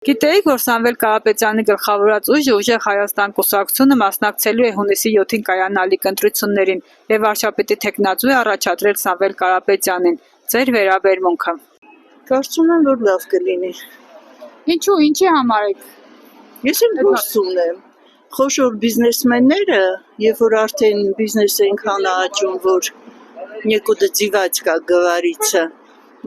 Գիտեիք, որ Սամվել Կարապետյանի գլխավորած ուժը «Ուժեղ Հայաստան» կուսակցությունը մասնակցելու է հունիսի 7-ին կայանալիք ընտրություններին և վարչապետի թեկնածու է առաջադրել Սամվել Կարապետյանին։ Ձեր վերաբերմունքը։ Կարծում եմ, որ լավ կլինի։ Ինչու, ինչի համար եք։ Ես էլ գործ ունեմ։ Խոշոր բիզնեսմենները, երբ որ արդեն բիզնեսը այնքան է աճում, որ некуда девать, как говорится,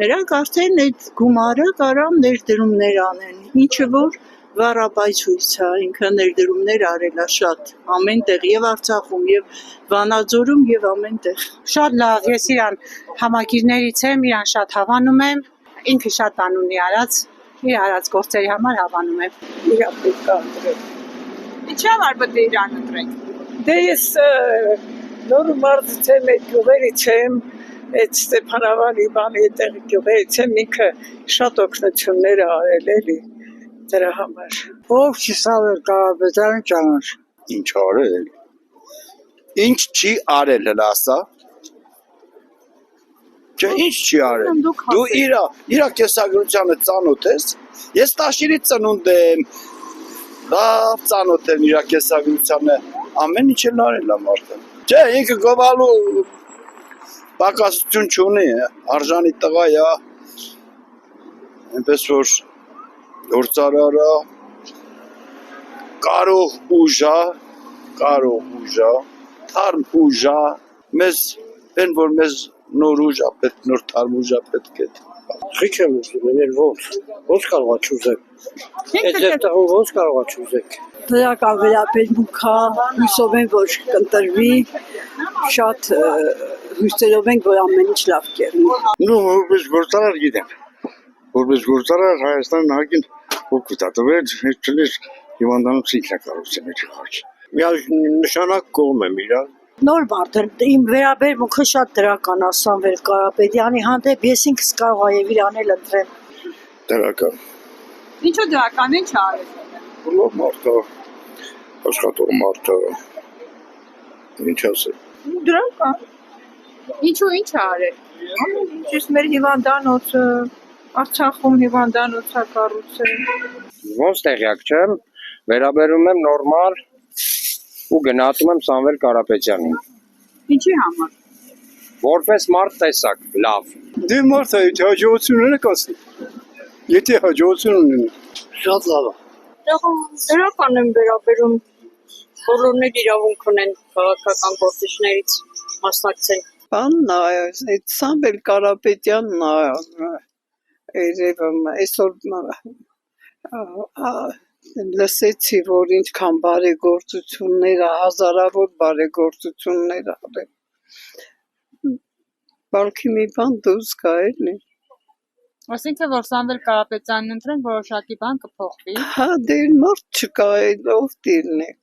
նրանք արդեն այդ գումարը կարան ներդրումներ անեն, ինչը որ վառապայթույց է, ինքը ներդրումներ արել է շատ ամենտեղ, եւ Արցախում, եւ Վանաձորում, եւ ամենտեղ։ Շատ լավ, ես իրան համակիրներից եմ, իրան շատ հավանում եմ, ինքը շատ բան ունի արած, իր արած գործերի համար հավանում եմ։ Իրա պետք է ընտրել։ Ինչի համար պետք է իրան ընտրենք։ Դե ես նոր մարդից եմ, այդ գյուղերից եմ, այդ Ստեփանավանի բանի այդտեղ գյուղերից եմ, ինքը շատ օգնություններ է արել էլի դրա համար։ Ով չի Սամվել Կարապետյանը ճանաչ։ Ինչ արել։ Ինչ չի արել հələ ասա։ Չէ, ինչ չի արել։ Դու իրա կեսագրությանը ծանոթ ես։ Ես 10-ից ծնունդ եմ։ Լավ ծանոթ եմ իրա կեսագրությանը։ Ամեն ինչ էլ արել է մարդը։ Չէ, ինքը գովալու պակասություն չունի, արժանի տղա է։ Այնպես որ գործարարը կարող ուժա, թարմ ուժա, մեզ են որ մեզ նոր ուժա պետք, նոր թարմ ուժա պետք է։ Խիչ եմ ուզում, էներ ոնց կարող է չուզեք։ Այդ ձեր տղուն ոնց կարող է չուզեք։ Դրական վերաբերմունքա, հույսով եմ, որ կընտրվի, շատ հույսերով ենք, որ ամեն ինչ լավ կերնի։ Ну, որպես գործարար գիտեմ։ Որպես գործարար Հայաստան նահագին օգուտ է տվել, չլես հիվանդանոց ինքնակառուցել է չխաչ։ Միանշանակ կողմ եմ իրար։ Նոր մարդ եմ, իմ վերաբերմունքը շատ դրական է Սամվել Կարապետյանի հանդեպ, ես ինքս կարող եմ իրան էլ ընտրեմ։ Դրական։ Ինչու դրական, ինչ արել։ Լավ մարդ է, աշխատող մարդ է, ինչ ասել։ Դրական։ Ինչու ինչ արել։ Ճիշտ մեր հիվանդանոցը, Արցախում հիվանդանոց է կառուցել։ Ոնց տեղյակ չեմ, վերաբերում եմ նորմալ ու գնահատում եմ Սամվել Կարապետյանին։ Ինչի համար։ Որպես մարդ տեսակ, լավ։ Դե մարդ է, հաջողությունները կասի։ Եթե հաջողություն ունեն, շատ լավ է։ Դրական եմ վերաբերում, բոլորն էլ իրավունք ունեն քաղաքական գործիչներից մասնակցել։ Բանն է, այդ Սամվել Կարապետյանն է, այսօր լսեցի, որ ինչքան բարեգործություններ, հազարավոր բարեգործություններ արել։ Բալքի մի բան դուրս գա էլի։ Այսինքն որ Սամվել Կարապետյանին ընտրենք, որոշակի բան կփոխվի։ Հա, դեր մարդ չկա, ով դիրնեք։